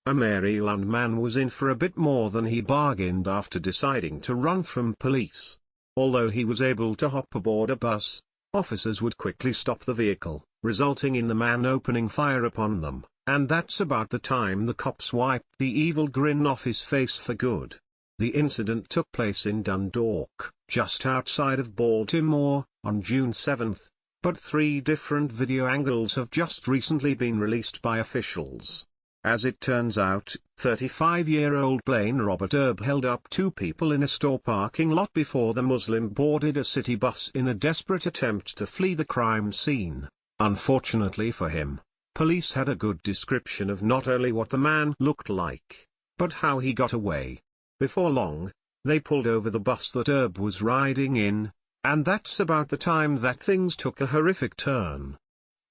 A Maryland man was in for a bit more than he bargained after deciding to run from police. Although he was able to hop aboard a bus, officers would quickly stop the vehicle, resulting in the man opening fire upon them, and that's about the time the cops wiped the evil grin off his face for good. The incident took place in Dundalk, just outside of Baltimore, on June 7, but 3 different video angles have just recently been released by officials. As it turns out, 35-year-old Blaine Robert Erb held up 2 people in a store parking lot before the Muslim boarded a city bus in a desperate attempt to flee the crime scene. Unfortunately for him, police had a good description of not only what the man looked like, but how he got away. Before long, they pulled over the bus that Erb was riding in, and that's about the time that things took a horrific turn.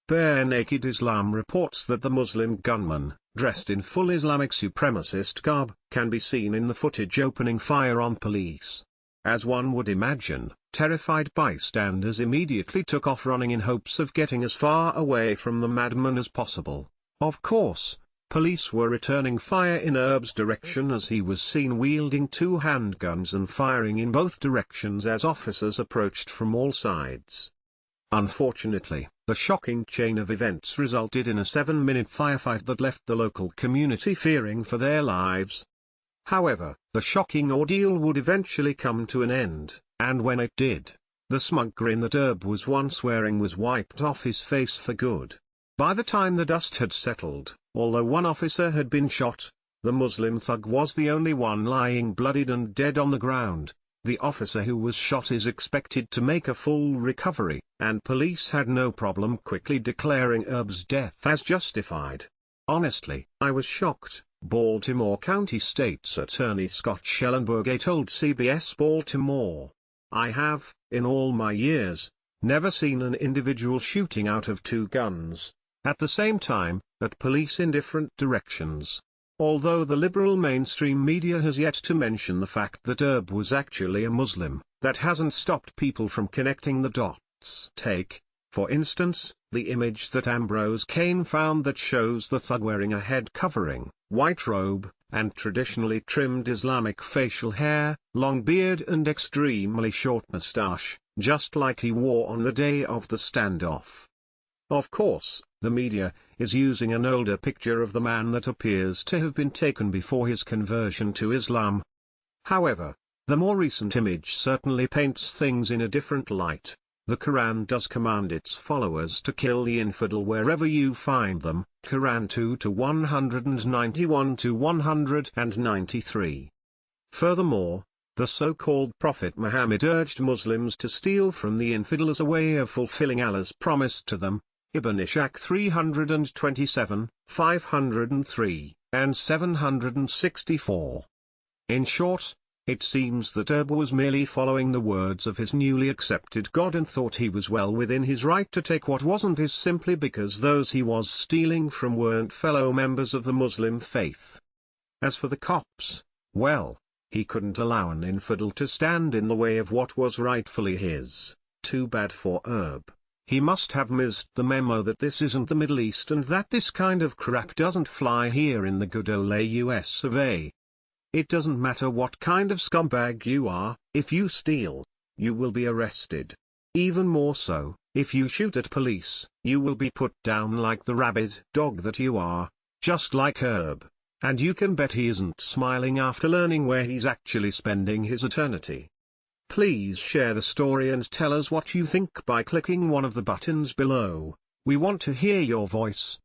Bare Naked Islam reports that the Muslim gunman, dressed in full Islamic supremacist garb, can be seen in the footage opening fire on police. As one would imagine, terrified bystanders immediately took off running in hopes of getting as far away from the madman as possible. Of course, police were returning fire in Erb's direction as he was seen wielding 2 handguns and firing in both directions as officers approached from all sides. Unfortunately, the shocking chain of events resulted in a 7-minute firefight that left the local community fearing for their lives. However, the shocking ordeal would eventually come to an end, and when it did, the smug grin that Erb was once wearing was wiped off his face for good. By the time the dust had settled, although 1 officer had been shot, the Muslim thug was the only one lying bloodied and dead on the ground. The officer who was shot is expected to make a full recovery, and police had no problem quickly declaring Erb's death as justified. Honestly, I was shocked, Baltimore County State's Attorney Scott Schellenberger told CBS Baltimore. I have, in all my years, never seen an individual shooting out of 2 guns, at the same time, at police in different directions. Although the liberal mainstream media has yet to mention the fact that Erb was actually a Muslim, that hasn't stopped people from connecting the dots. Take, for instance, the image that Ambrose Kane found that shows the thug wearing a head covering, white robe, and traditionally trimmed Islamic facial hair, long beard and extremely short mustache, just like he wore on the day of the standoff. Of course, the media is using an older picture of the man that appears to have been taken before his conversion to Islam. However, the more recent image certainly paints things in a different light. The Quran does command its followers to kill the infidel wherever you find them, Quran 2:191-193. Furthermore, the so-called Prophet Muhammad urged Muslims to steal from the infidel as a way of fulfilling Allah's promise to them, Ibn Ishaq 327, 503, and 764. In short, it seems that Erb was merely following the words of his newly accepted God and thought he was well within his right to take what wasn't his simply because those he was stealing from weren't fellow members of the Muslim faith. As for the cops, well, he couldn't allow an infidel to stand in the way of what was rightfully his. Too bad for Erb. He must have missed the memo that this isn't the Middle East and that this kind of crap doesn't fly here in the good ole US of A. It doesn't matter what kind of scumbag you are, if you steal, you will be arrested. Even more so, if you shoot at police, you will be put down like the rabid dog that you are, just like Erb. And you can bet he isn't smiling after learning where he's actually spending his eternity. Please share the story and tell us what you think by clicking one of the buttons below. We want to hear your voice.